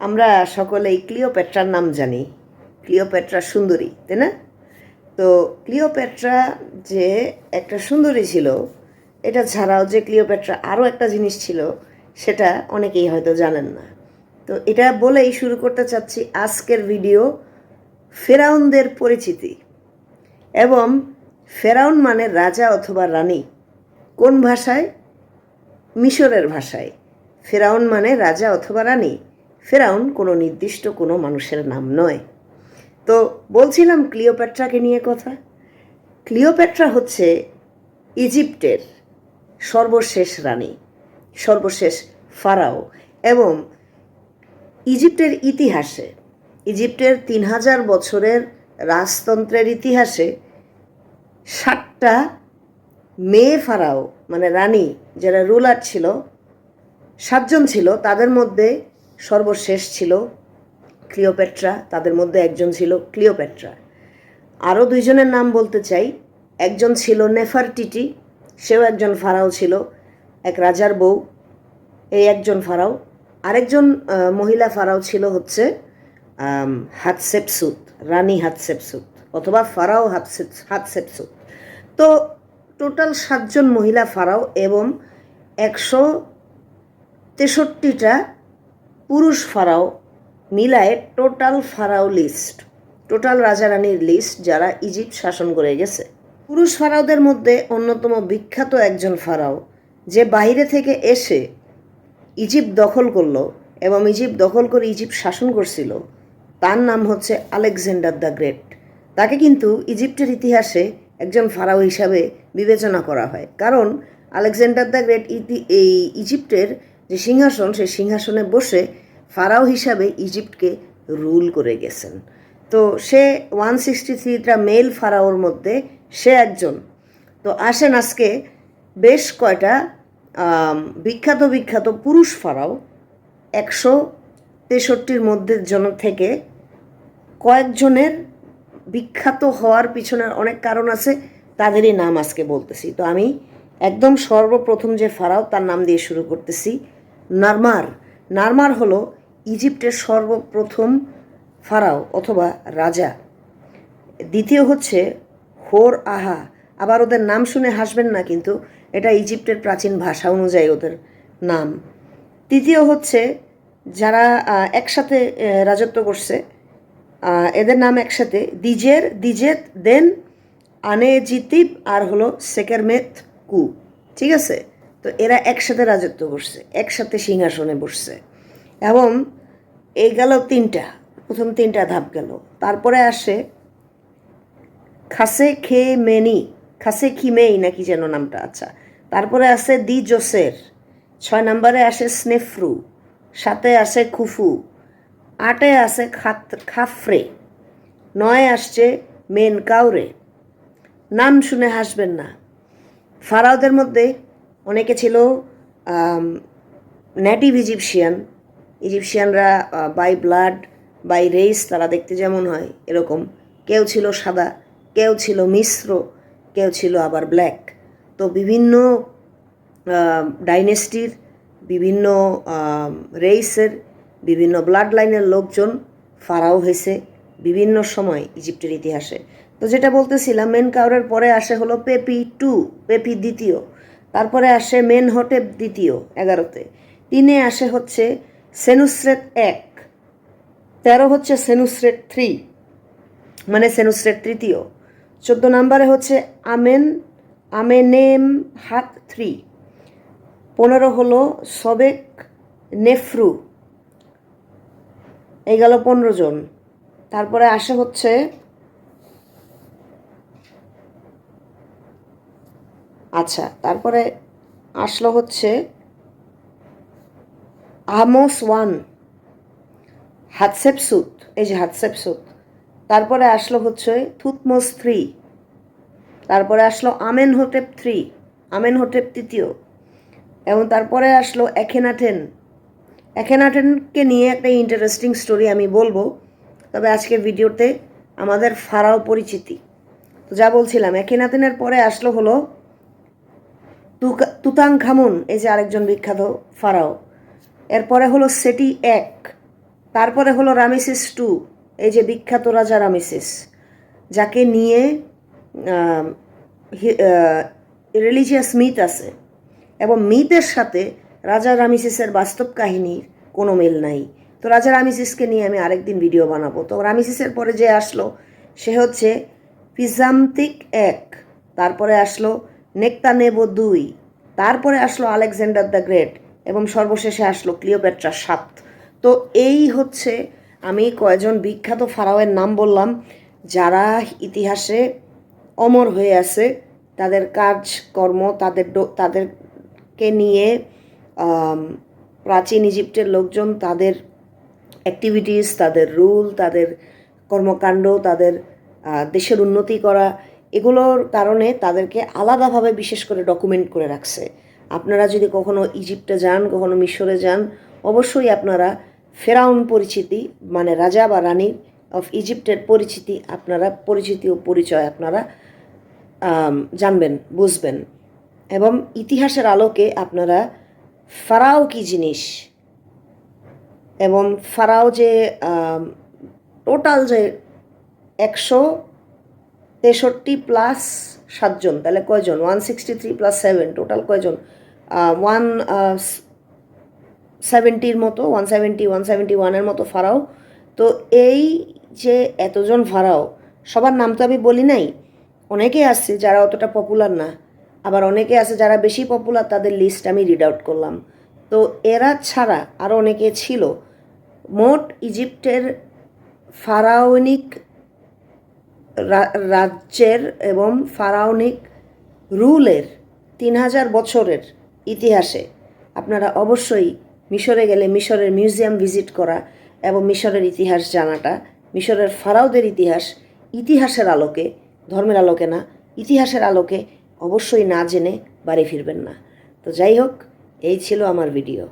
আমরা সকলেই ক্লিওপেট্রার নাম জানি। ক্লিওপেট্রা সুন্দরী, তাই না? তো ক্লিওপেট্রা যে একটা সুন্দরী ছিল, এটা ছাড়াও যে ক্লিওপেট্রা আরও একটা জিনিস ছিল, সেটা অনেকেই হয়তো জানেন না। তো এটা বলেই শুরু করতে চাচ্ছি আজকের ভিডিও, ফেরাউনদের পরিচিতি। এবং ফেরাউন মানে রাজা অথবা রানী। কোন ভাষায়? মিশরের ভাষায়। ফেরাউন মানে রাজা অথবা রানী। ফেরাউন কোনো নির্দিষ্ট কোনো মানুষের নাম নয়। তো বলছিলাম ক্লিওপেট্রাকে নিয়ে কথা। ক্লিওপেট্রা হচ্ছে ইজিপ্টের সর্বশেষ রানী, সর্বশেষ ফারাও। এবং ইজিপ্টের ইতিহাসে, ইজিপ্টের 3000 বছরের রাজতন্ত্রের ইতিহাসে 7টা মেয়ে ফারাও মানে রানী যারা রুলার ছিল, 7জন ছিল। তাদের মধ্যে সর্বশেষ ছিল ক্লিওপেট্রা, তাদের মধ্যে একজন ছিল ক্লিওপেট্রা। আরও 2জনের নাম বলতে চাই। একজন ছিল নেফারটিটি, সেও একজন ফারাও ছিল, এক রাজার বউ, এই একজন ফারাও। আরেকজন মহিলা ফারাও ছিল হচ্ছে হাতশেপসুত, রানী হাতশেপসুত অথবা ফারাও হাতশেপসুত। তো টোটাল 7জন মহিলা ফারাও এবং 163টা পুরুষ ফারাও মিলায়ে টোটাল ফারাও লিস্ট, টোটাল রাজা রানীর লিস্ট যারা ইজিপ্ট শাসন করে গেছে। পুরুষ ফারাওদের মধ্যে অন্যতম বিখ্যাত একজন ফারাও যে বাইরে থেকে এসে ইজিপ্ট দখল করলো এবং ইজিপ্ট দখল করে ইজিপ্ট শাসন করছিল, তার নাম হচ্ছে আলেকজান্ডার দ্য গ্রেট। তাকে কিন্তু ইজিপ্টের ইতিহাসে একজন ফারাও হিসাবে বিবেচনা করা হয়, কারণ আলেকজান্ডার দ্য গ্রেট এই ইজিপ্টের যে সিংহাসন, সেই সিংহাসনে বসে ফারাও হিসাবে ইজিপ্টকে রুল করে গেছেন। তো সে 163টা মেল ফারাওর মধ্যে সে একজন। তো আসেন আজকে বেশ কয়টা বিখ্যাত বিখ্যাত পুরুষ ফারাও, 163র মধ্যে জন থেকে কয়েকজনের বিখ্যাত হওয়ার পিছনের অনেক কারণ আছে, তাদেরই নাম আজকে বলতেছি। তো আমি একদম সর্বপ্রথম যে ফারাও তার নাম দিয়ে শুরু করতেছি, নারমার। নারমার হলো ইজিপ্টের সর্বপ্রথম ফারাও অথবা রাজা। দ্বিতীয় হচ্ছে হোর আহা। আবার ওদের নাম শুনে হাসবেন না, কিন্তু এটা ইজিপ্টের প্রাচীন ভাষা অনুযায়ী ওদের নাম। তৃতীয় হচ্ছে যারা একসাথে রাজত্ব করছে, এদের নাম একসাথে দিজেত দেন আনেজিতিব আর হলো সেকেরমেত কু। ঠিক আছে? তো এরা একসাথে রাজত্ব করছে, একসাথে সিংহাসনে বসছে। এবং এই গেল 3টা, প্রথম 3টা ধাপ গেল। তারপরে আসে খাসে খিমেই নাকি যেন নামটা। আচ্ছা, তারপরে আসে দি জোসের, 6 নম্বরে আসে স্নেফ্রু, 7-এ আসে খুফু, 8-এ আসে খাফরে, 9-এ আসছে মেন কাউরে। নাম শুনে হাসবেন না। ফারাওদের মধ্যে অনেকে ছিল নেটিভ ইজিপশিয়ানরা বাই ব্লাড বাই রেস তারা দেখতে যেমন হয় এরকম। কেউ ছিল সাদা, কেউ ছিল মিশ্র, কেউ ছিল আবার ব্ল্যাক। তো বিভিন্ন ডাইনেস্টির, বিভিন্ন রেইসের, বিভিন্ন ব্লাড লাইনের লোকজন ফারাও হয়েছে বিভিন্ন সময় ইজিপ্টের ইতিহাসে। তো যেটা বলতেছিলাম, মেন কাউরের পরে আসে হলো পেপি দ্বিতীয়। তারপরে আসে মেনহটেপ দ্বিতীয় 11-তে। 3-এ আসে হচ্ছে সেনুসরেত 1, 13 হচ্ছে সেনুসরেত 3 মানে সেনুসরেত তৃতীয়। 14 নম্বরে হচ্ছে আমেনেম হাত 3, 15 হলো সবেক নেফ্রু। এই গেল 15 জন। তারপরে আসে হচ্ছে তারপরে আসলো হচ্ছে আহমস 1, হাতশেপসুত, এই যে হাতশেপসুত। তারপরে আসলো হচ্ছে থুতমোস 3। তারপরে আসলো আমেনহোটেপ তৃতীয়। এবং তারপরে আসলো এখেনাটেনকে নিয়ে একটা ইন্টারেস্টিং স্টোরি আমি বলবো, তবে আজকের ভিডিওতে আমাদের ফারাও পরিচিতি। তো যা বলছিলাম, এখেনাতেনের পরে আসলো হলো তুতানখামুন, এই যে আরেকজন বিখ্যাত ফারাও। এরপরে হলো সেটি 1, তারপরে হলো রামেসিস টু, এই যে বিখ্যাত রাজা রামেসিস, যাকে নিয়ে রিলিজিয়াস মিথ আছে, এবং মিথের সাথে রাজা রামেসিসের বাস্তব কাহিনীর কোনো মিল নাই। তো রাজা রামেসিসকে নিয়ে আমি আরেকদিন ভিডিও বানাবো। তো রামেসিসের পরে যে আসলো সে হচ্ছে পিজামতিক এক, তারপরে আসলো নেক্তানেবো দুই, তারপরে আসলো আলেকজান্ডার দ্য গ্রেট, এবং সর্বশেষে আসলো ক্লিওপেট্রা 7। তো এই হচ্ছে আমি কয়েকজন বিখ্যাত ফারাওয়ের নাম বললাম যারা ইতিহাসে অমর হয়ে আছে, তাদের কাজকর্ম, তাদেরকে নিয়ে প্রাচীন ইজিপ্টের লোকজন তাদের অ্যাক্টিভিটিস, তাদের রুল, তাদের কর্মকাণ্ড, তাদের দেশের উন্নতি করা, এগুলোর কারণে তাদেরকে আলাদাভাবে বিশেষ করে ডকুমেন্ট করে রাখছে। আপনারা যদি কখনো ইজিপ্টে যান, কখনো মিশরে যান, অবশ্যই আপনারা ফেরাউন পরিচিতি, মানে রাজা বা রানী অফ ইজিপ্টের পরিচিতি ও পরিচয় আপনারা জানবেন, বুঝবেন, এবং ইতিহাসের আলোকে আপনারা ফারাও কী জিনিস, এবং ফারাও যে টোটাল যে 163 প্লাস 7জন, তাহলে কয়জন? 163 প্লাস 7, টোটাল কয়জন? 170 মতো, 171-এর মতো ফারাও। তো এই যে এতজন ফারাও, সবার নাম তো আমি বলি নাই, অনেকে আছে যারা অতটা পপুলার না, আবার অনেকে আছে যারা বেশি পপুলার, তাদের লিস্ট আমি রিড আউট করলাম। তো এরা ছাড়া আরও অনেকে ছিল। মোট ইজিপ্টের ফারাওনিক রাজ্যের এবং ফারাওনিক রুলের 3000 বছরের ইতিহাসে আপনারা অবশ্যই মিশরে গেলে মিশরের মিউজিয়াম ভিজিট করা এবং মিশরের ইতিহাস জানাটা, মিশরের ফারাওদের ইতিহাসের আলোকে, ধর্মের আলোকে না, ইতিহাসের আলোকে অবশ্যই না জেনে বাড়ি ফিরবেন না। তো যাই হোক, এই ছিল আমার ভিডিও।